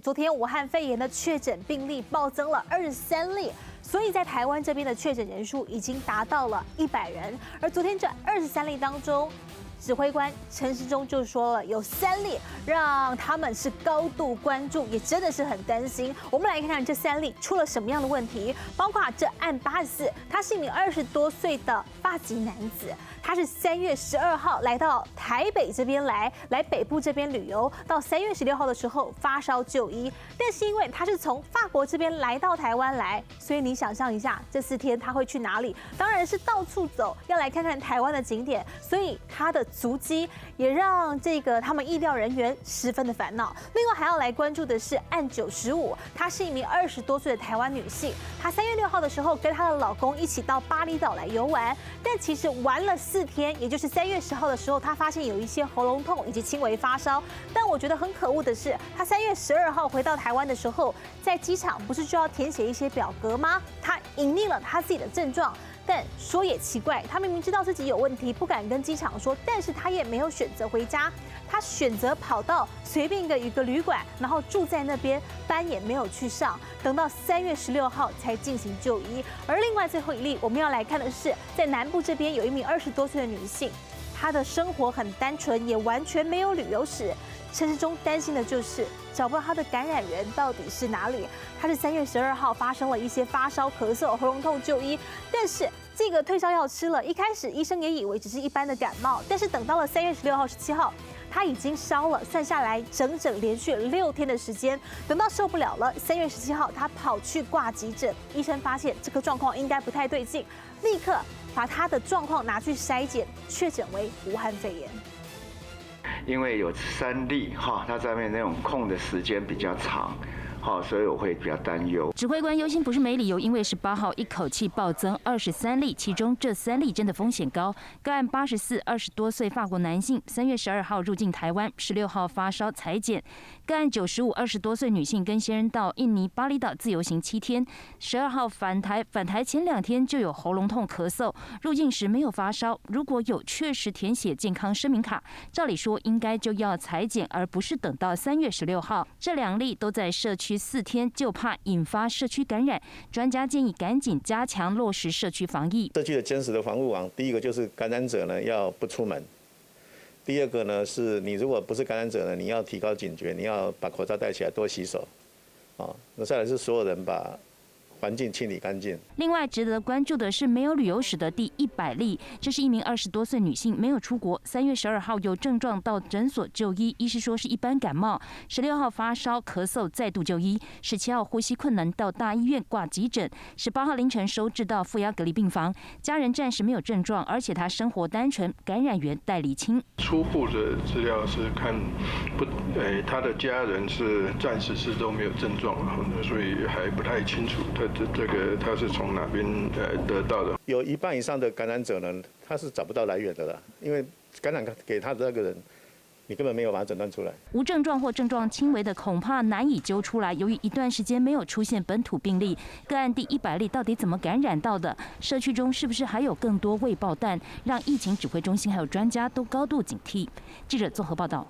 昨天武汉肺炎的确诊病例暴增了23例，所以在台湾这边的确诊人数已经达到了100人。而昨天这23例当中，指挥官陈时中就说了，有3例让他们是高度关注，也真的是很担心。我们来看看这3例出了什么样的问题，包括这案84，他是一名20多岁的发籍男子。他是3月12号来到台北这边来北部这边旅游，到3月16号的时候发烧就医，但是因为他是从法国这边来到台湾来，所以你想象一下，这4天他会去哪里？当然是到处走，要来看看台湾的景点，所以他的足迹也让他们医疗人员十分的烦恼。另外还要来关注的是案95，她是一名20多岁的台湾女性，她3月6号的时候跟她的老公一起到巴厘岛来游玩，但其实玩了4天，也就是3月10号的时候，她发现有一些喉咙痛以及轻微发烧。但我觉得很可恶的是，她3月12号回到台湾的时候，在机场不是就要填写一些表格吗？她隐匿了她自己的症状。但说也奇怪，她明明知道自己有问题，不敢跟机场说，但是她也没有选择回家，她选择跑到随便一个旅馆，然后住在那边，班也没有去上，等到3月16号才进行就医。而另外最后一例，我们要来看的是，在南部这边有一名20多岁的女性，她的生活很单纯，也完全没有旅游史。陈时中担心的就是找不到他的感染源到底是哪里。他是3月12号发生了一些发烧、咳嗽、喉咙痛就医，但是这个退烧药吃了，一开始医生也以为只是一般的感冒，但是等到了3月16号、17号，他已经烧了，算下来整连续6天的时间。等到受不了了，3月17号他跑去挂急诊，医生发现这个状况应该不太对劲，立刻把他的状况拿去筛检，确诊为武汉肺炎。因为有3例哈，它上面那种空的时间比较长。好，所以我会比较担忧。指挥官忧心不是没理由，因为18号一口气暴增23例，其中这3例真的风险高。个案84， 20多岁法国男性，3月12号入境台湾，16号发烧采检。个案95， 20多岁女性跟先人到印尼巴厘岛自由行7天，12号返台前2天就有喉咙痛、咳嗽，入境时没有发烧。如果有确实填写健康声明卡，照理说应该就要采检，而不是等到3月16号。这2例都在社区4天，就怕引发社区感染。专家建议赶紧加强落实社区防疫。社区的坚实的防护网，第一个就是感染者呢要不出门，第二个呢是你如果不是感染者呢，你要提高警觉，你要把口罩戴起来，多洗手。那再来是所有人把环境清理干净。另外，值得关注的是没有旅游史的第100例，这是一名20多岁女性，没有出国，3月12号有症状到诊所就医，医师说是一般感冒，16号发烧咳嗽再度就医，17号呼吸困难到大医院挂急诊，18号凌晨收治到负压隔离病房，家人暂时没有症状，而且他生活单纯，感染源待厘清。初步的资料是看他的家人是暂时是都没有症状，所以还不太清楚他是从哪边得到的？有1半以上的感染者呢，他是找不到来源的了，因为感染给他的那个人，你根本没有把它诊断出来。无症状或症状轻微的，恐怕难以揪出来。由于一段时间没有出现本土病例，个案第100例到底怎么感染到的？社区中是不是还有更多未爆弹？让疫情指挥中心还有专家都高度警惕。记者综合报道。